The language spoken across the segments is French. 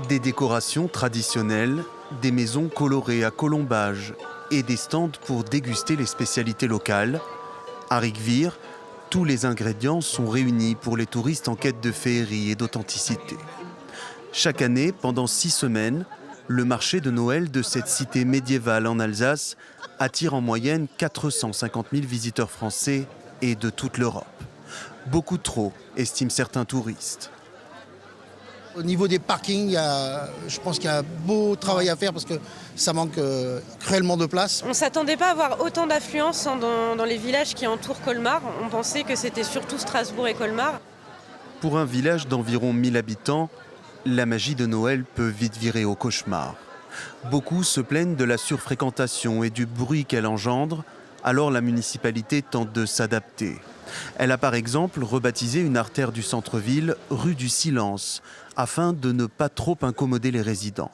Des décorations traditionnelles, des maisons colorées à colombages et des stands pour déguster les spécialités locales. À Rigvir, tous les ingrédients sont réunis pour les touristes en quête de féerie et d'authenticité. Chaque année, pendant 6 semaines, le marché de Noël de cette cité médiévale en Alsace attire en moyenne 450 000 visiteurs français et de toute l'Europe. Beaucoup trop, estiment certains touristes. Au niveau des parkings, je pense qu'il y a beau travail à faire parce que ça manque cruellement de place. On ne s'attendait pas à avoir autant d'affluence dans les villages qui entourent Colmar. On pensait que c'était surtout Strasbourg et Colmar. Pour un village d'environ 1000 habitants, la magie de Noël peut vite virer au cauchemar. Beaucoup se plaignent de la surfréquentation et du bruit qu'elle engendre, alors la municipalité tente de s'adapter. Elle a par exemple rebaptisé une artère du centre-ville rue du Silence, afin de ne pas trop incommoder les résidents.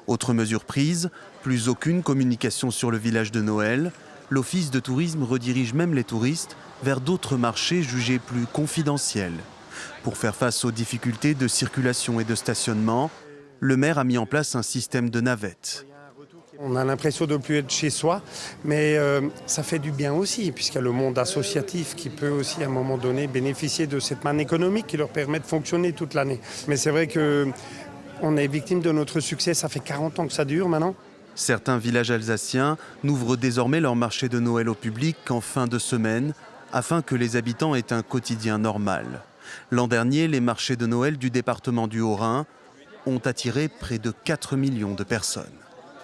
Autre mesure prise, plus aucune communication sur le village de Noël. L'office de tourisme redirige même les touristes vers d'autres marchés jugés plus confidentiels. Pour faire face aux difficultés de circulation et de stationnement, le maire a mis en place un système de navettes. On a l'impression de ne plus être chez soi, mais ça fait du bien aussi, puisqu'il y a le monde associatif qui peut aussi à un moment donné bénéficier de cette manne économique qui leur permet de fonctionner toute l'année. Mais c'est vrai qu'on est victime de notre succès, ça fait 40 ans que ça dure maintenant. Certains villages alsaciens n'ouvrent désormais leur marché de Noël au public qu'en fin de semaine, afin que les habitants aient un quotidien normal. L'an dernier, les marchés de Noël du département du Haut-Rhin ont attiré près de 4 millions de personnes.